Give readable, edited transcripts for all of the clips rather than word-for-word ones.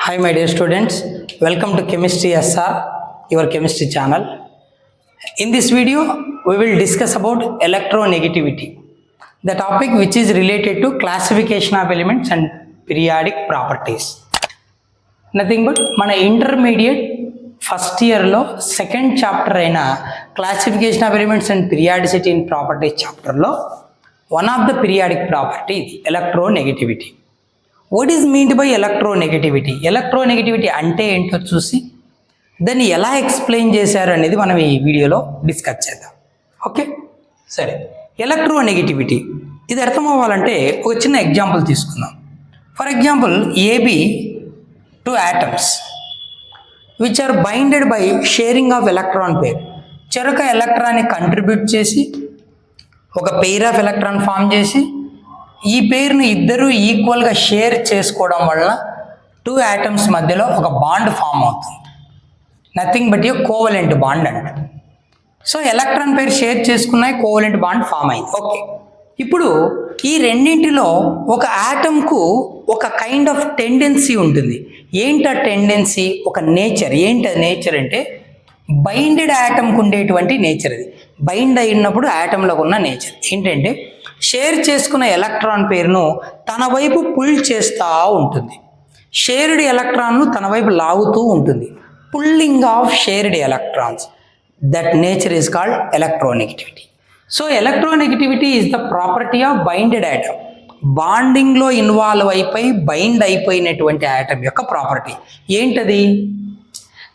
Hi my dear students, welcome to Chemistry SR, your chemistry channel. In this video, we will discuss about electronegativity, the topic which is related to classification of elements and periodic properties. Nothing but mana intermediate first year lo second chapter aina classification of elements and periodicity in properties chapter lo one of the periodic property is electronegativity. What is meant by electronegativity? Electronegativity అంటే ఏంటో చూసి దాన్ని ఎలా explain చేశారు అనేది మనం ఈ వీడియోలో డిస్కస్ చేద్దాం. ఓకే, సరే. ఎలక్ట్రోనెగటివిటీ ఇది అర్థం అవ్వాలంటే ఒక చిన్న ఎగ్జాంపుల్ తీసుకుందాం. For example, AB two atoms which are binded by sharing of electron pair. చెరొక ఎలక్ట్రాన్ని కంట్రిబ్యూట్ చేసి ఒక పెయిర్ ఆఫ్ ఎలక్ట్రాన్ ఫామ్ చేసి ఈ పేరును ఇద్దరు ఈక్వల్గా షేర్ చేసుకోవడం వల్ల టూ ఆటమ్స్ మధ్యలో ఒక బాండ్ ఫామ్ అవుతుంది. Nothing but A covalent bond అంట. సో ఎలక్ట్రాన్ పేరు షేర్ చేసుకున్నాయి, కోవలెంట్ బాండ్ ఫామ్ అయింది. ఓకే, ఇప్పుడు ఈ రెండింటిలో ఒక ఆటమ్కు ఒక కైండ్ ఆఫ్ టెండెన్సీ ఉంటుంది. ఏంటి ఆ టెండెన్సీ? ఒక నేచర్. ఏంటి ఆ నేచర్ అంటే బైండెడ్ ఆటమ్కి ఉండేటువంటి నేచర్. అది బైండ్ అయినప్పుడు ఆటంలో ఉన్న నేచర్ ఏంటంటే షేర్ చేసుకున్న ఎలక్ట్రాన్ పేరును తన వైపు పుల్ చేస్తూ ఉంటుంది, షేర్డ్ ఎలక్ట్రాన్ను తన వైపు లాగుతూ ఉంటుంది. Pulling of shared electrons, that nature is called electronegativity. So electronegativity is the property of binded atom. బాండింగ్లో ఇన్వాల్వ్ అయిపోయి బైండ్ అయిపోయినటువంటి ఆటమ్ యొక్క ప్రాపర్టీ ఏంటది?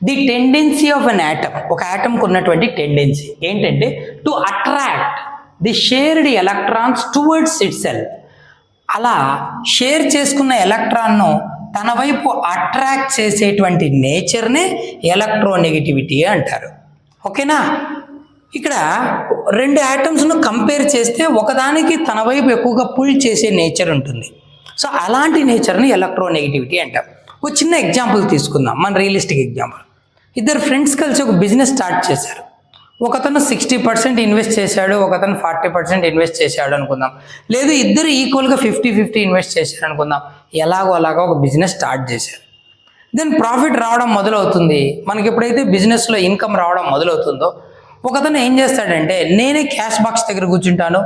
The tendency of an atom. ఒక ఆటమ్కి ఉన్నటువంటి టెండెన్సీ ఏంటంటే to attract the shared electrons towards itself. అలా షేర్ చేసుకున్న ఎలక్ట్రాన్ను తన వైపు అట్రాక్ట్ చేసేటువంటి నేచర్నే ఎలక్ట్రోనెగటివిటీ అంటారు. ఓకేనా? ఇక్కడ రెండు ఆటమ్స్ను కంపేర్ చేస్తే ఒకదానికి తన వైపు ఎక్కువగా పుల్ చేసే నేచర్ ఉంటుంది. సో అలాంటి నేచర్ని ఎలక్ట్రోనెగటివిటీ అంటారు. ఒక చిన్న ఎగ్జాంపుల్ తీసుకుందాం, మన రియలిస్టిక్ ఎగ్జాంపుల్. ఇద్దరు ఫ్రెండ్స్ కలిసి ఒక బిజినెస్ స్టార్ట్ చేశారు. ఒకతను 60% ఇన్వెస్ట్ చేశాడు, ఒకతను 40% ఇన్వెస్ట్ చేశాడు అనుకుందాం. లేదు, ఇద్దరు ఈక్వల్గా 50-50 ఇన్వెస్ట్ చేశారు అనుకుందాం. ఎలాగో అలాగా ఒక బిజినెస్ స్టార్ట్ చేశారు. దెన్ ప్రాఫిట్ రావడం మొదలవుతుంది. మనకి ఎప్పుడైతే బిజినెస్లో ఇన్కమ్ రావడం మొదలవుతుందో ఒకతను ఏం చేస్తాడంటే, నేనే క్యాష్ బాక్స్ దగ్గర కూర్చుంటాను,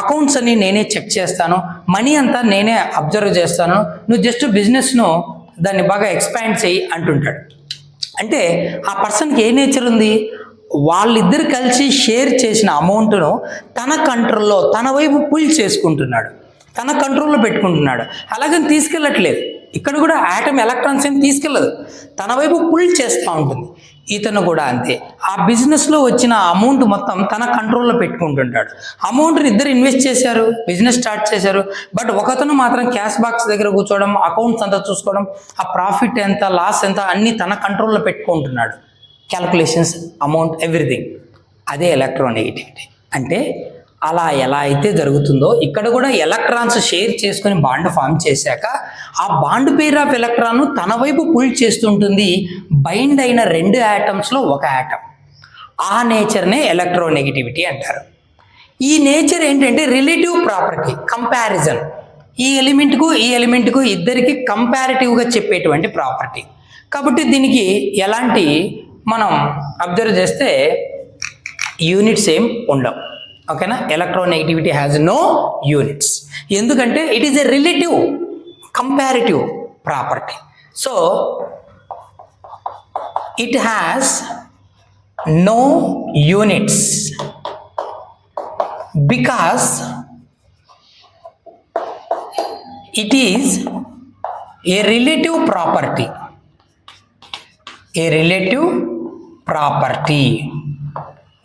అకౌంట్స్ అన్ని నేనే చెక్ చేస్తాను, మనీ అంతా నేనే అబ్జర్వ్ చేస్తాను, నువ్వు జస్ట్ బిజినెస్ను దాన్ని బాగా ఎక్స్పాండ్ చేయి అంటుంటాడు. అంటే ఆ పర్సన్కి ఏ నేచర్ ఉంది? వాళ్ళిద్దరు కలిసి షేర్ చేసిన అమౌంట్ను తన కంట్రోల్లో, తన వైపు పుల్ చేసుకుంటున్నాడు, తన కంట్రోల్లో పెట్టుకుంటున్నాడు. అలాగని తీసుకెళ్ళట్లేదు. ఇక్కడ కూడా ఆటమ్ ఎలక్ట్రాన్స్ ఏం తీసుకెళ్ళదు, తన వైపు పుల్ చేస్తూ ఉంటుంది. ఇతను కూడా అంతే. ఆ బిజినెస్లో వచ్చిన అమౌంట్ మొత్తం తన కంట్రోల్లో పెట్టుకుంటుంటాడు. అమౌంట్ని ఇద్దరు ఇన్వెస్ట్ చేశారు, బిజినెస్ స్టార్ట్ చేశారు. బట్ ఒకతను మాత్రం క్యాష్ బాక్స్ దగ్గర కూర్చోవడం, అకౌంట్స్ అంతా చూసుకోవడం, ఆ ప్రాఫిట్ ఎంత, లాస్ ఎంత అన్నీ తన కంట్రోల్లో పెట్టుకుంటున్నాడు. Calculations, amount, everything. అదే ఎలక్ట్రోనెగటివిటీ అంటే. అలా ఎలా అయితే జరుగుతుందో ఇక్కడ కూడా ఎలక్ట్రాన్స్ షేర్ చేసుకుని బాండ్ ఫామ్ చేశాక ఆ బాండ్ పేర్ ఆఫ్ ఎలక్ట్రాన్ తన వైపు పుల్ చేస్తుంటుంది బైండ్ అయిన రెండు ఆటమ్స్లో ఒక ఆటమ్. ఆ నేచర్నే ఎలక్ట్రోనెగటివిటీ అంటారు. ఈ నేచర్ ఏంటంటే రిలేటివ్ ప్రాపర్టీ, కంపారిజన్. ఈ ఎలిమెంట్కు ఇద్దరికి కంపారిటివ్గా చెప్పేటువంటి ప్రాపర్టీ. కాబట్టి దీనికి ఎలాంటి మనం అబ్జర్వ్ చేస్తే యూనిట్స్ ఏం ఉండవు. ఓకేనా? Electronegativity has no units. ఎందుకంటే it is a relative comparative property. So it has no units because it is a relative property. A relative property.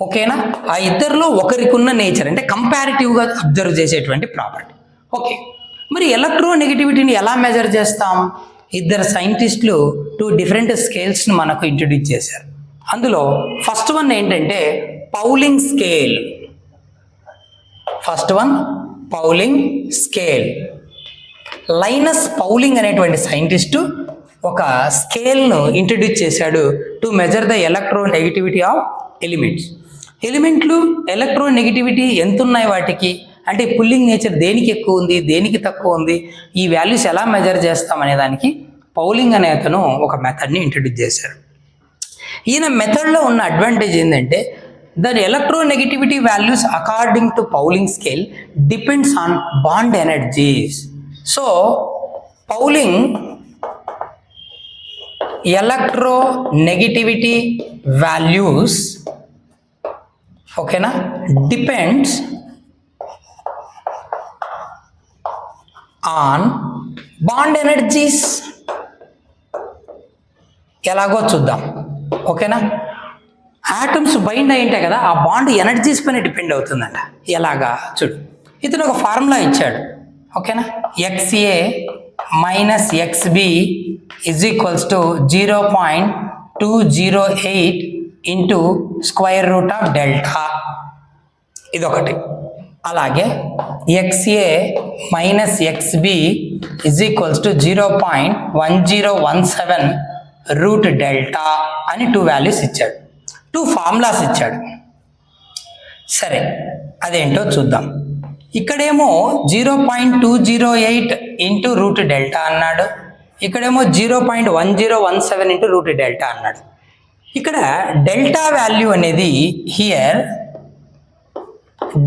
ఓకేనా? ఆ ఇద్దరిలో ఒకరికి ఉన్న నేచర్ అంటే కంపారిటివ్గా అబ్జర్వ్ చేసేటువంటి ప్రాపర్టీ. ఓకే, మరి ఎలక్ట్రోనెగటివిటీని ఎలా మెజర్ చేస్తాం? ఇద్దరు సైంటిస్టులు 2 డిఫరెంట్ స్కేల్స్ని మనకు ఇంట్రడ్యూస్ చేశారు. అందులో ఫస్ట్ వన్ ఏంటంటే పౌలింగ్ స్కేల్. పౌలింగ్ స్కేల్. లైనస్ పౌలింగ్ అనేటువంటి సైంటిస్టు ఒక స్కేల్ను ఇంట్రడ్యూస్ చేశాడు to measure the electronegativity of elements. ఎలిమెంట్లు ఎలక్ట్రోనెగటివిటీ ఎంత ఉన్నాయి వాటికి అంటే పుల్లింగ్ నేచర్ దేనికి ఎక్కువ ఉంది, దేనికి తక్కువ ఉంది, ఈ వాల్యూస్ ఎలా మెజర్ చేస్తాం అనే దానికి పౌలింగ్ అనే అతను ఒక మెథడ్ని ఇంట్రడ్యూస్ చేశారు. ఈయన మెథడ్లో ఉన్న అడ్వాంటేజ్ ఏంటంటే the electronegativity values according to Pauling scale depends on bond energies. So Pauling electronegativity values okay na depends on bond energies. ఎలాగో చూద్దాం. ఓకేనా, ఆటమ్స్ బైండ్ అయి ఉంటాయి కదా, ఆ బాండ్ ఎనర్జీస్ పైన డిపెండ్ అవుతుందంట. ఎలాగా చూడు, ఇతను ఒక ఫార్ములా ఇచ్చాడు. ఓకేనా, XA minus XB is equals to 0.208 into square root of delta, ఇదొకటి. అలాగే XA minus XB is equals to 0.1017 root delta అని 2 వాల్యూస్ ఇచ్చాడు, 2 ఫార్ములాస్ ఇచ్చాడు. సరే, అదేంటో చూద్దాం. ఇక్కడేమో 0.208 ఇంటూ రూట్ డెల్టా అన్నాడు, ఇక్కడేమో 0.1017 ఇంటూ రూట్ డెల్టా అన్నాడు. ఇక్కడ డెల్టా వాల్యూ అనేది here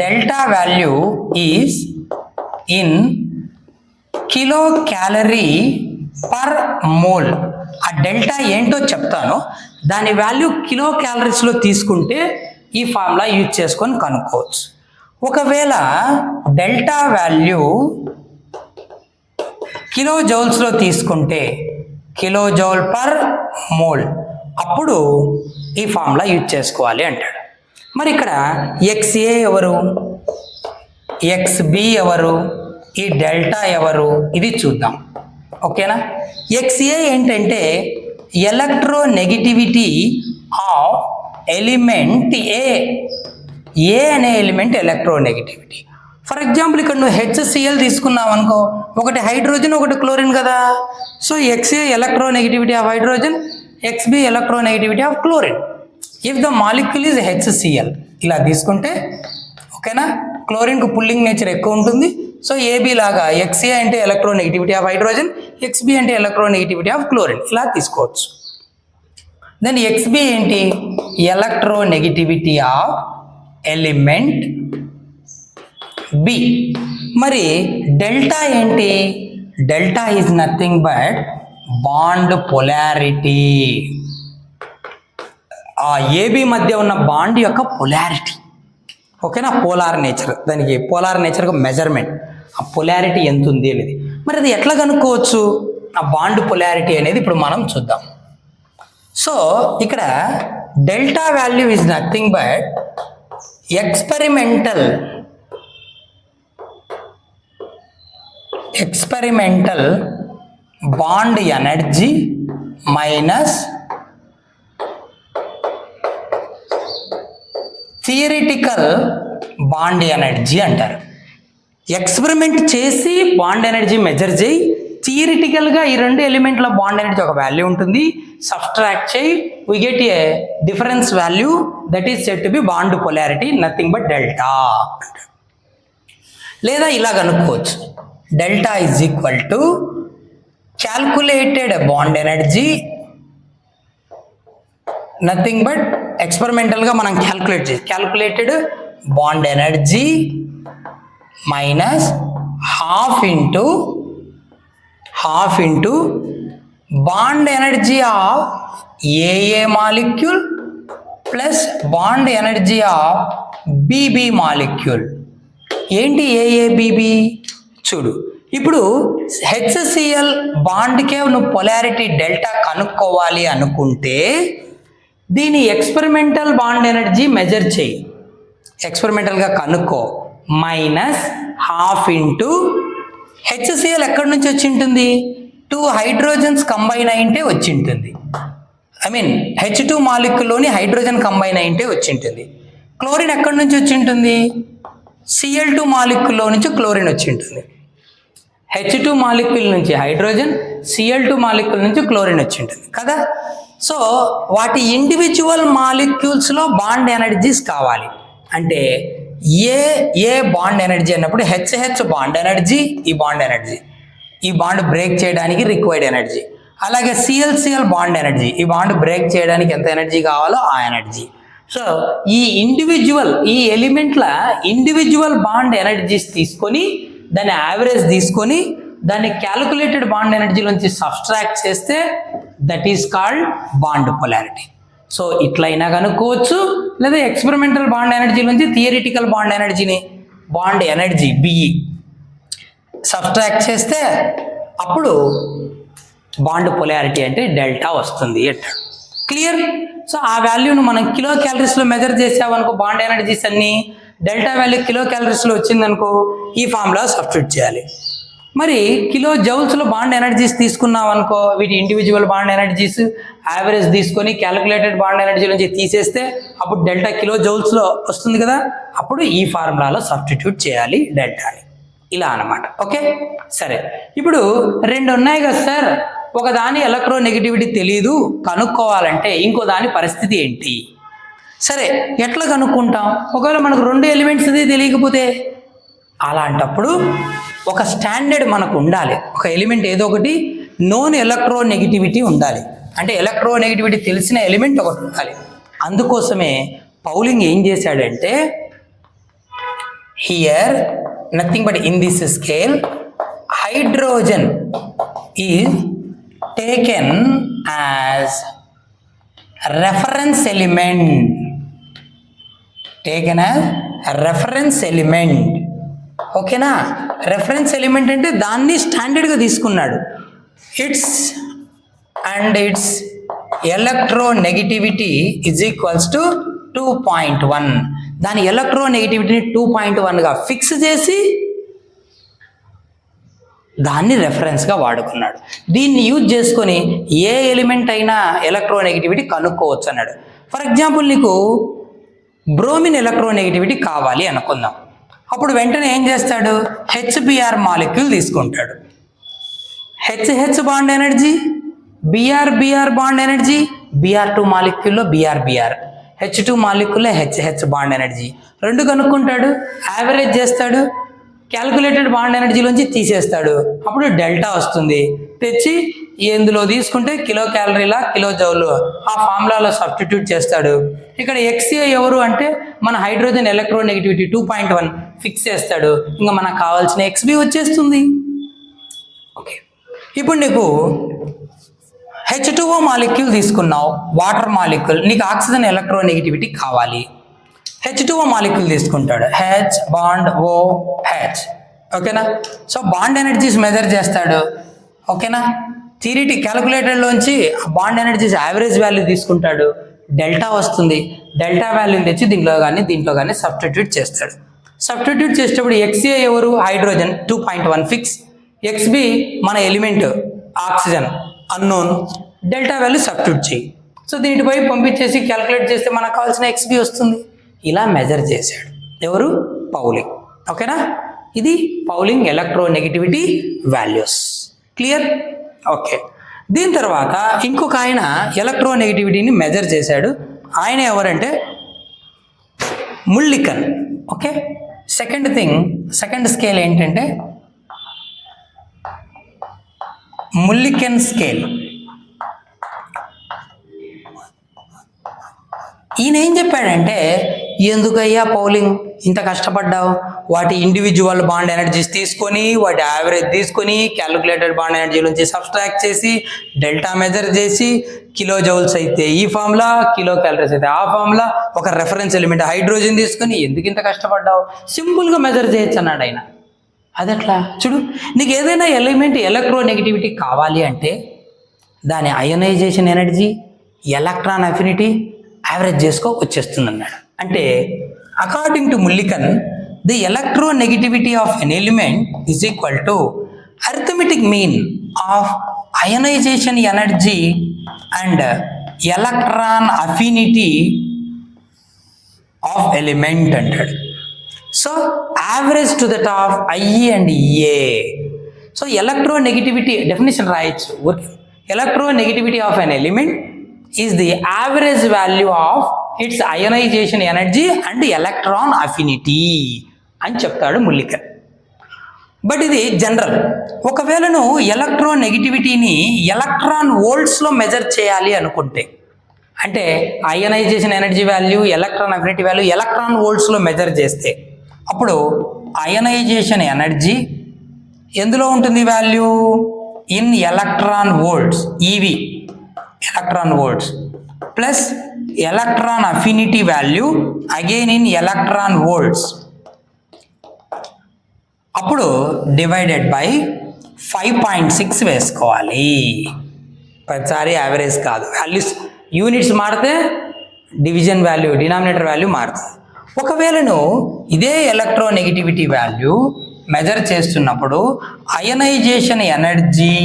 delta value is in kilo calorie per mole. ఆ డెల్టా ఏంటో చెప్తాను, దాని వాల్యూ కిలో క్యాలరీస్లో తీసుకుంటే ఈ ఫార్ములా యూజ్ చేసుకొని కనుక్కోవచ్చు. ఒకవేళ డెల్టా వాల్యూ కిలో జౌల్స్లో తీసుకుంటే కిలో జౌల్ పర్ మోల్, అప్పుడు ఈ ఫార్ములా యూజ్ చేసుకోవాలి అంటాడు. మరి ఇక్కడ XA ఎవరు, XB ఎవరు, ఈ డెల్టా ఎవరు, ఇది చూద్దాం. ఓకేనా, XA ఏంటంటే ఎలక్ట్రోనెగటివిటీ ఆఫ్ ఎలిమెంట్ ఏ అనే ఎలిమెంట్ ఎలక్ట్రోనెగటివిటీ. ఫర్ ఎగ్జాంపుల్ ఇక్కడ నువ్వు HCl తీసుకున్నావు అనుకో, ఒకటి హైడ్రోజన్ ఒకటి క్లోరిన్ కదా. So XA electronegativity of hydrogen, XB electronegativity of chlorine if the molecule is HCl. ఇలా తీసుకుంటే ఓకేనా, క్లోరిన్కు పుల్లింగ్ నేచర్ ఎక్కువ ఉంటుంది. సో AB లాగా XA అంటే ఎలక్ట్రోనెగటివిటీ ఆఫ్ హైడ్రోజన్, XB అంటే ఎలక్ట్రోనెగటివిటీ ఆఫ్ క్లోరిన్, ఇలా తీసుకోవచ్చు. దెన్ XB ఏంటి, ఎలక్ట్రోనెగటివిటీ ఆఫ్ ఎలిమెంట్ B. మరి డెల్టా ఏంటి, delta is nothing but bond polarity. ఆ AB మధ్య ఉన్న బాండ్ యొక్క పొలారిటీ. ఓకేనా, పోలార్ నేచర్, దానికి పోలార్ నేచర్గా మెజర్మెంట్, ఆ పొలారిటీ ఎంత ఉంది అనేది. మరి అది ఎట్లా కనుక్కోవచ్చు ఆ బాండ్ పొలారిటీ అనేది ఇప్పుడు మనం చూద్దాం. సో ఇక్కడ delta value is nothing but experimental bond energy minus theoretical bond energy అంటారు. ఎక్స్పెరిమెంట్ చేసి బాండ్ ఎనర్జీ మెజర్ చేయి, థియరిటికల్గా ఈ రెండు ఎలిమెంట్ల బాండ్ ఎనర్జీ ఒక వాల్యూ ఉంటుంది, సబ్స్ట్రాక్ట్ చేయి, we get a difference value that is said to be bond polarity, nothing but delta. లేదా ఇలా కనుక్కోవచ్చు, delta is equal to calculated bond energy, nothing but ఎక్స్పెరిమెంటల్గా మనం calculated bond energy minus half into bond energy of AA molecule plus bond energy of BB molecule. ఏంటి AABB చూడు, ఇప్పుడు HCl బాండ్కే నువ్వు polarity delta కనుక్కోవాలి అనుకుంటే దీని ఎక్స్పెరిమెంటల్ బాండ్ ఎనర్జీ మెజర్ చేయి, ఎక్స్పెరిమెంటల్గా కనుక్కో, మైనస్ హాఫ్ ఇంటూ HCl ఎక్కడి నుంచి వచ్చి ఉంటుంది, 2 హైడ్రోజన్స్ కంబైన్ అయింటే వచ్చి ఉంటుంది. ఐ మీన్ H2 మాలిక్యూల్లోని హైడ్రోజన్ కంబైన్ అయింటే వచ్చి ఉంటుంది. క్లోరిన్ ఎక్కడి నుంచి వచ్చి ఉంటుంది, Cl2 మాలిక్యూల్లో నుంచి క్లోరిన్ వచ్చి ఉంటుంది. H2 మాలిక్యూల్ నుంచి హైడ్రోజన్, Cl2 మాలిక్యూల్ నుంచి క్లోరిన్ వచ్చి ఉంటుంది కదా. సో వాటి ఇండివిజువల్ మాలిక్యూల్స్లో బాండ్ ఎనర్జీస్ కావాలి అంటే ఏ బాండ్ ఎనర్జీ అన్నప్పుడు హెచ్హెచ్ బాండ్ ఎనర్జీ, ఈ బాండ్ బ్రేక్ చేయడానికి రిక్వైర్డ్ ఎనర్జీ. అలాగే సిఎల్ బాండ్ ఎనర్జీ, ఈ బాండ్ బ్రేక్ చేయడానికి ఎంత ఎనర్జీ కావాలో ఆ ఎనర్జీ. సో ఈ ఎలిమెంట్ల ఇండివిజువల్ బాండ్ ఎనర్జీస్ తీసుకొని దాని యావరేజ్ తీసుకొని దాన్ని క్యాలిక్యులేటెడ్ బాండ్ ఎనర్జీలోంచి సబ్స్ట్రాక్ట్ చేస్తే that is called bond polarity. So ఇట్లయినా కనుక్కోవచ్చు, లేదా ఎక్స్పెరిమెంటల్ బాండ్ ఎనర్జీ నుంచి థియరిటికల్ బాండ్ ఎనర్జీని బాండ్ ఎనర్జీ బిఈ సబ్స్ట్రాక్ట్ చేస్తే అప్పుడు బాండ్ పొలారిటీ అంటే డెల్టా వస్తుంది అంటాడు. క్లియర్? సో ఆ వాల్యూను మనం కిలో క్యాలరీస్లో మెజర్ చేసామనుకో, బాండ్ ఎనర్జీస్ అన్ని డెల్టా వాల్యూ కిలో క్యాలరీస్లో వచ్చిందనుకో ఈ ఫార్ములా సబ్స్టిట్యూట్ చేయాలి. మరి కిలో జౌల్స్లో బాండ్ ఎనర్జీస్ తీసుకున్నాం అనుకో, వీటి ఇండివిజువల్ బాండ్ ఎనర్జీస్ యావరేజ్ తీసుకొని క్యాలిక్యులేటెడ్ బాండ్ ఎనర్జీ నుంచి తీసేస్తే అప్పుడు డెల్టా కిలో జౌల్స్లో వస్తుంది కదా, అప్పుడు ఈ ఫార్ములాలో సబ్స్టిట్యూట్ చేయాలి డెల్టాని. ఇలా అన్నమాట. ఓకే, సరే. ఇప్పుడు రెండు ఉన్నాయి కదా సార్, ఒక దాని ఎలక్ట్రోనెగటివిటీ తెలియదు, కనుక్కోవాలంటే ఇంకో దాని పరిస్థితి ఏంటి? సరే, ఎట్లా కనుక్కుంటాం? ఒకవేళ మనకు రెండు ఎలిమెంట్స్ తెలియకపోతే అలాంటప్పుడు ఒక స్టాండర్డ్ మనకు ఉండాలి. ఒక ఎలిమెంట్ ఏదో ఒకటి నోన్ ఎలక్ట్రోనెగటివిటీ ఉండాలి, అంటే ఎలక్ట్రోనెగటివిటీ తెలిసిన ఎలిమెంట్ ఒకటి ఉండాలి. అందుకోసమే పౌలింగ్ ఏం చేశాడంటే, here nothing but in this scale hydrogen is taken as reference element, ఓకేనా? రెఫరెన్స్ ఎలిమెంట్ అంటే దాన్ని స్టాండర్డ్గా తీసుకున్నాడు. It's electronegativity is equals to 2.1. దాని ఎలక్ట్రోనెగటివిటీని 2.1గా ఫిక్స్ చేసి దాన్ని రెఫరెన్స్గా వాడుకున్నాడు. దీన్ని యూజ్ చేసుకొని ఏ ఎలిమెంట్ అయినా ఎలక్ట్రోనెగటివిటీ కనుక్కోవచ్చు అన్నాడు. ఫర్ ఎగ్జాంపుల్, నీకు బ్రోమిన్ ఎలక్ట్రోనెగటివిటీ కావాలి అనుకుందాం. అప్పుడు వెంటనే ఏం చేస్తాడు? హెచ్బిఆర్ మాలిక్యూల్ తీసుకుంటాడు. HH bond energy, BR bond energy, BR two మాలిక్యూల్లో బిఆర్, హెచ్2 మాలిక్యూల్లో హెచ్హెచ్ బాండ్ ఎనర్జీ రెండు కనుక్కుంటాడు, యావరేజ్ చేస్తాడు, క్యాలిక్యులేటెడ్ బాండ్ ఎనర్జీలోంచి తీసేస్తాడు. అప్పుడు డెల్టా వస్తుంది. తెచ్చి ఎందులో తీసుకుంటే కిలో క్యాలరీలా కిలో జౌలు ఆ ఫార్ములాలో సబ్స్టిట్యూట్ చేస్తాడు. ఇక్కడ ఎక్స్ఏ ఎవరు అంటే మన హైడ్రోజన్ ఎలక్ట్రోనెగటివిటీ 2.1 ఫిక్స్ చేస్తాడు. ఇంకా మనకు కావాల్సిన ఎక్స్బి వచ్చేస్తుంది. ఓకే, ఇప్పుడు నీకు H2O మాలిక్యూల్ తీసుకున్నావు, వాటర్ మాలిక్యూల్, నీకు ఆక్సిజన్ ఎలక్ట్రోనెగటివిటీ కావాలి. H2O మాలిక్యూల్ తీసుకుంటాడు, హెచ్ బాండ్ ఓ హెచ్, ఓకేనా? సో బాండ్ ఎనర్జీస్ మెజర్ చేస్తాడు, ఓకేనా? థియరిటిక్ క్యాలిక్యులేటర్లోంచి బాండ్ ఎనర్జీస్ యావరేజ్ వాల్యూ తీసుకుంటాడు, డెల్టా వస్తుంది. డెల్టా వాల్యూని తెచ్చి దీంట్లో కానీ సబ్స్టిట్యూట్ చేస్తాడు. సబ్స్టిట్యూట్ చేసేటప్పుడు ఎక్స్ఏ ఎవరు? హైడ్రోజన్ 2.1 ఫిక్స్, ఎక్స్బి మన element oxygen unknown, delta value substitute చేయి. సో దీనిపై పంపించేసి క్యాలిక్యులేట్ చేస్తే మనకు కావాల్సిన ఎక్స్బి వస్తుంది. ఇలా మెజర్ చేశాడు ఎవరు? పౌలింగ్. ఓకేనా? ఇది పౌలింగ్ ఎలక్ట్రోనెగటివిటీ వాల్యూస్. క్లియర్? ఓకే. దీని తర్వాత ఇంకొక ఆయన ఎలక్ట్రోనెగటివిటీని మెజర్ చేశాడు. ఆయన ఎవరంటే ముల్లికన్. ఓకే, సెకండ్ స్కేల్ ఏంటంటే ముల్లికెన్ స్కేల్. ఈయన ఏం చెప్పాడంటే, ఎందుకయ్యా పౌలింగ్ ఇంత కష్టపడ్డావు? వాటి ఇండివిజువల్ బాండ్ ఎనర్జీస్ తీసుకొని వాటి యావరేజ్ తీసుకొని క్యాలిక్యులేటెడ్ బాండ్ ఎనర్జీ నుంచి సబ్స్ట్రాక్ట్ చేసి డెల్టా మెజర్ చేసి కిలో జౌల్స్ అయితే ఈ ఫార్ములా, కిలో క్యాలరీస్ అయితే ఆ ఫార్ములా, ఒక రెఫరెన్స్ ఎలిమెంట్ హైడ్రోజన్ తీసుకొని ఎందుకు ఇంత కష్టపడ్డావు? సింపుల్గా మెజర్ చేయొచ్చు అన్నాడు ఆయన. అదెట్లా? చూడు, నీకు ఏదైనా ఎలిమెంట్ ఎలక్ట్రోనెగటివిటీ కావాలి అంటే దాని ionization energy, electron affinity average చేసుకో వచ్చేస్తుంది అన్నాడు. అంటే according to Mulliken, the electronegativity of an element is equal to arithmetic mean of ionization energy and electron affinity of element అంటాడు. So average to that of IE and A. So electronegativity definition రాయొచ్చు. Electronegativity of an element is the average value of its ionization energy and electron affinity అని చెప్తాడు Mulliken. But ఇది general. ఒకవేళ నువ్వు electron నెగిటివిటీని electron వోల్ట్స్లో measure చేయాలి అనుకుంటే, అంటే ionization energy value, electron affinity value electron వోల్ట్స్లో మెజర్ చేస్తే, అప్పుడు అయనైజేషన్ ఎనర్జీ ఎందులో ఉంటుంది value? In electron volts, eV electron volts, plus electron affinity value again in electron volts. అప్పుడు డివైడెడ్ బై 5.6 వేసుకోవాలి. ప్రతిసారి యావరేజ్ కాదు, వాల్యూస్ యూనిట్స్ మారితే డివిజన్ వాల్యూ, డినామినేటర్ వాల్యూ మారుతుంది. ఒకవేళ నువ్వు ఇదే ఎలక్ట్రోనెగటివిటీ వాల్యూ మెజర్ చేస్తున్నప్పుడు ionization energy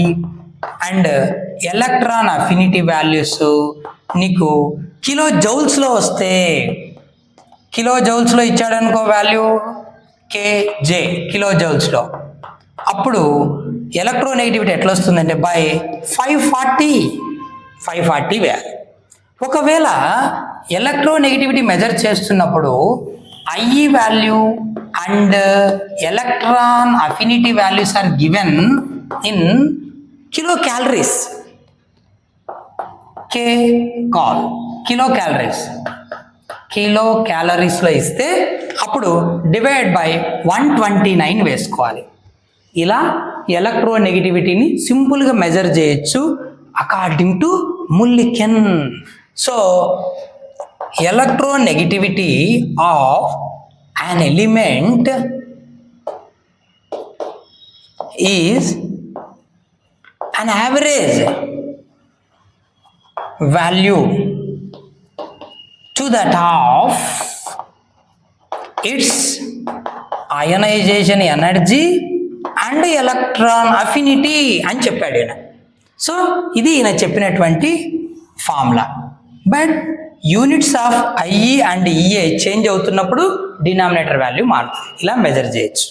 and electron affinity values నీకు కిలో జౌల్స్లో వస్తే, కిలో జౌల్స్లో ఇచ్చాడనుకో వాల్యూ కేజే కిలో జౌల్స్లో, అప్పుడు ఎలక్ట్రోనెగటివిటీ ఎట్లా వస్తుందంటే బై 540 వేయాలి. ఒకవేళ ఎలక్ట్రోనెగటివిటీ మెజర్ చేస్తున్నప్పుడు IE value and electron affinity values are given in kilo calories, kilo క్యాలరీస్లో ఇస్తే అప్పుడు డివైడ్ బై 129 వేసుకోవాలి. ఇలా ఎలక్ట్రోనెగటివిటీని సింపుల్గా మెజర్ చేయొచ్చు according to Mulliken. So electronegativity of an element is an average value to that of its ionization energy and electron affinity అని చెప్పాడు ఈయన. సో ఇది ఈయన చెప్పినటువంటి formula. But units of IE and EA change అవుతున్నప్పుడు denominator value మారుతుంది. ఇలా measure చేయొచ్చు.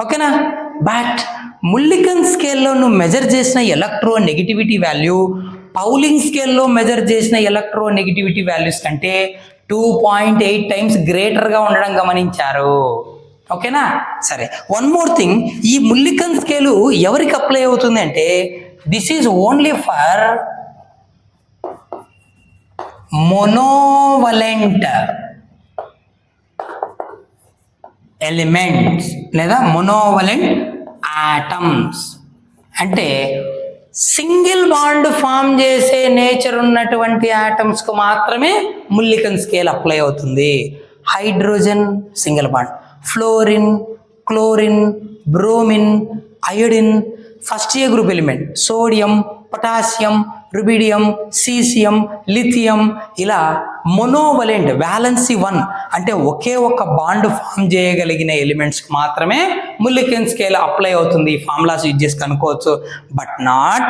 ఓకేనా? బట్ ముల్లికన్ స్కేల్లో నువ్వు మెజర్ చేసిన ఎలక్ట్రోనెగటివిటీ వాల్యూ పౌలింగ్ స్కేల్లో మెజర్ చేసిన ఎలక్ట్రోనెగటివిటీ వాల్యూస్ కంటే 2.8 టైమ్స్ గ్రేటర్గా ఉండడం గమనించారు. ఓకేనా? సరే, వన్ మోర్ థింగ్, ఈ ముల్లికన్ స్కేలు ఎవరికి అప్లై అవుతుంది అంటే this is only for monovalent elements లేదా మోనోవలెంట్ ఆటమ్స్. అంటే సింగిల్ బాండ్ ఫామ్ చేసే నేచర్ ఉన్నటువంటి ఆటమ్స్కు మాత్రమే ముల్లికన్ స్కేల్ అప్లై అవుతుంది. Hydrogen single bond, fluorine, chlorine, bromine, iodine, first A group element, sodium, potassium, rubidium, caesium, lithium, ఇలా monovalent valency 1 అంటే ఒకే ఒక బాండ్ ఫామ్ చేయగలిగిన ఎలిమెంట్స్కి మాత్రమే ముల్లికన్ స్కేల్ అప్లై అవుతుంది. ఈ ఫార్ములాస్ యూజ్ చేసి కనుక్కోవచ్చు. బట్ నాట్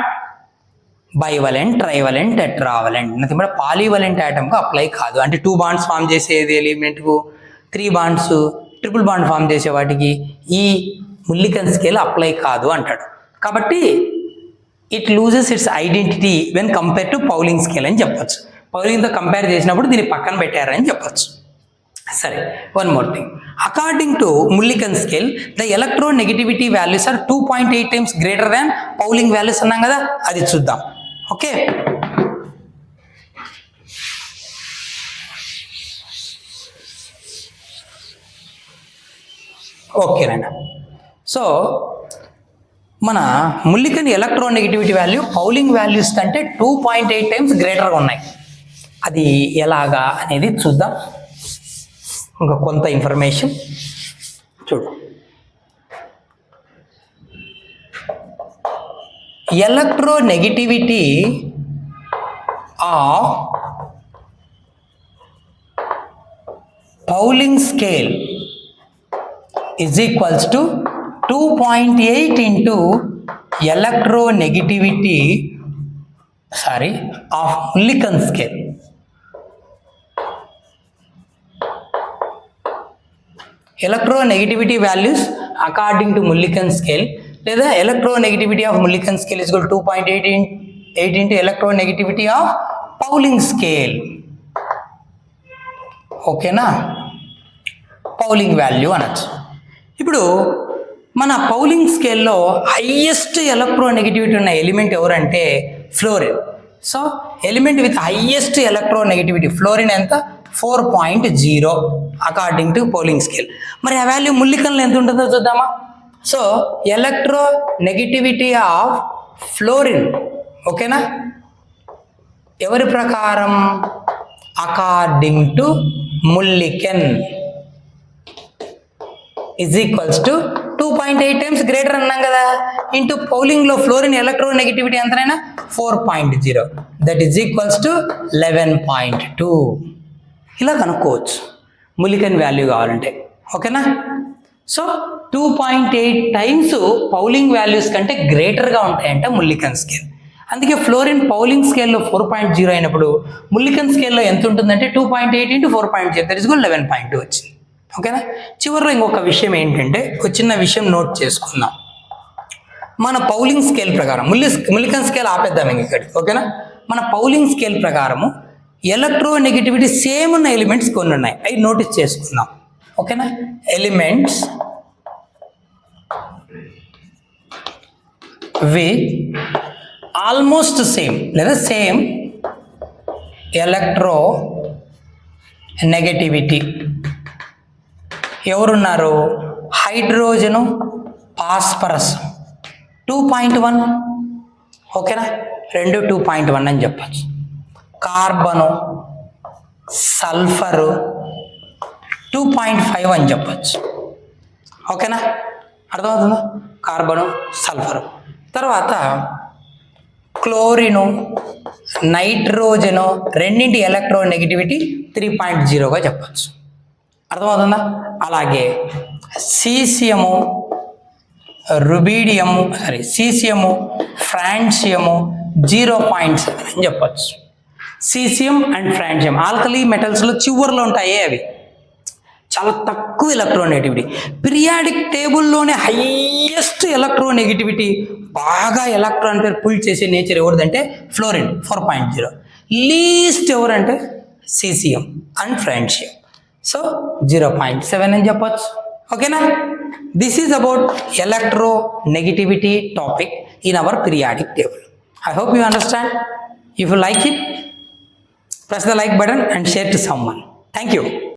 బైవలెంట్, ట్రైవలెంట్, టెట్రావలెంట్, అంటే పాలీవలెంట్ ఆటమ్కు అప్లై కాదు. అంటే 2 బాండ్స్ ఫామ్ చేసేది ఎలిమెంట్కు, 3 బాండ్స్, ట్రిపుల్ బాండ్ ఫామ్ చేసే వాటికి ఈ ముల్లికన్ స్కేల్ అప్లై కాదు అంటాడు. కాబట్టి it loses it's identity when compare to పౌలింగ్ scale అని చెప్పొచ్చు. పౌలింగ్తో కంపేర్ చేసినప్పుడు దీన్ని పక్కన పెట్టారని చెప్పొచ్చు. సరే, one more thing, according to Mulliken scale the electronegativity values are 2.8 times greater than Pauling values అన్నాం కదా, అది చూద్దాం. ఓకే, ఓకేనండి. సో మన Mulliken electronegativity value Pauling values కంటే 2.8 టైమ్స్ గ్రేటర్గా ఉన్నాయి. అది ఎలాగా అనేది చూద్దాం. ఇంకా కొంత ఇన్ఫర్మేషన్ చూడు. Electronegativity of పౌలింగ్ scale is equals to 2.8 into electronegativity of Mulliken scale. Electronegativity values according to Mulliken scale, లేదా electronegativity of Mulliken scale is equal to 2.8 into electronegativity of Pauling scale. ఓకేనా, పౌలింగ్ వాల్యూ అనొచ్చు. ఇప్పుడు మన పౌలింగ్ స్కేల్లో highest electronegativity ఉన్న element ఎవరంటే fluorine. So element with highest electronegativity fluorine ఎంత? 4.0 according to పౌలింగ్ scale. మరి ఆ వాల్యూ ముల్లికన్లో ఎంత ఉంటుందో చూద్దామా. సో ఎలక్ట్రోనెగటివిటీ ఆఫ్ ఫ్లోరిన్, ఓకేనా, ఎవరి ప్రకారం? According to Mulliken is equals to 2.8 times greater అన్నాం కదా, ఇంటూ పౌలింగ్లో ఫ్లోరిన్ ఎలక్ట్రోనెగటివిటీ ఎంతైనా 4.0, దట్ ఈజ్ ఈక్వల్స్ టు 11.2. ఇలా కనుక్కోవచ్చు ముల్లికెన్ వాల్యూ కావాలంటే, ఓకేనా. సో 2.8 టైమ్స్ పౌలింగ్ వాల్యూస్ కంటే గ్రేటర్గా ఉంటాయంట ముల్లికెన్ స్కేల్. అందుకే ఫ్లోరిన్ పౌలింగ్ స్కేల్లో 4.0 అయినప్పుడు ముల్లికెన్ స్కేల్లో ఎంత ఉంటుందంటే 2.8 ఇంటూ 4.0, దట్ ఈస్ 11.2 వచ్చింది, ఓకేనా. చివరిలో ఇంకొక విషయం ఏంటంటే, ఒక చిన్న విషయం నోట్ చేసుకుందాం. మన పౌలింగ్ స్కేల్ ప్రకారం ముల్లికెన్ స్కేల్ ఆపేద్దాం ఇక్కడికి, ఓకేనా. మన పౌలింగ్ స్కేల్ ప్రకారము ఎలక్ట్రోనెగటివిటీ సేమ్ ఉన్న ఎలిమెంట్స్ కొన్ని ఉన్నాయి, అవి నోటీస్ చేసుకుందాం, ఓకేనా. ఎలిమెంట్స్ విత్ ఆల్మోస్ట్ సేమ్ లేదా సేమ్ ఎలక్ట్రో నెగటివిటీ ఎవరున్నారు? హైడ్రోజను, ఫాస్ఫరస్ 2.1, ఓకేనా, 2.1 అని చెప్పచ్చు. కార్బను, సల్ఫరు 2.5 అని చెప్పచ్చు, ఓకేనా. అర్థమవుతుందా? Carbon, sulphur. తర్వాత క్లోరిను, నైట్రోజను రెండింటి ఎలక్ట్రోనెగటివిటీ 3.0గా చెప్పచ్చు. అర్థమవుతుందా? అలాగే సీసియము, రుబీడియము, సీసియము, ఫ్రాన్షియము 0.7 అని చెప్పచ్చు. సీసియం అండ్ ఫ్రాన్షియం ఆల్కలీ మెటల్స్లో చివర్లో ఉంటాయి, అవి చాలా తక్కువ ఎలక్ట్రోనెగటివిటీ. పీరియాడిక్ టేబుల్లోనే హైయెస్ట్ ఎలక్ట్రోనెగటివిటీ, బాగా ఎలక్ట్రాన్ పేరు పుల్ చేసే నేచర్ ఎవరిదంటే ఫ్లోరిన్ 4.0. లీస్ట్ ఎవరంటే సీసియం అండ్ ఫ్రాన్షియం, సో 0.7 అని చెప్పచ్చు, ఓకేనా. This is about electronegativity topic in our periodic table. I hope you understand. If you like it, press the like button and share to someone. Thank you.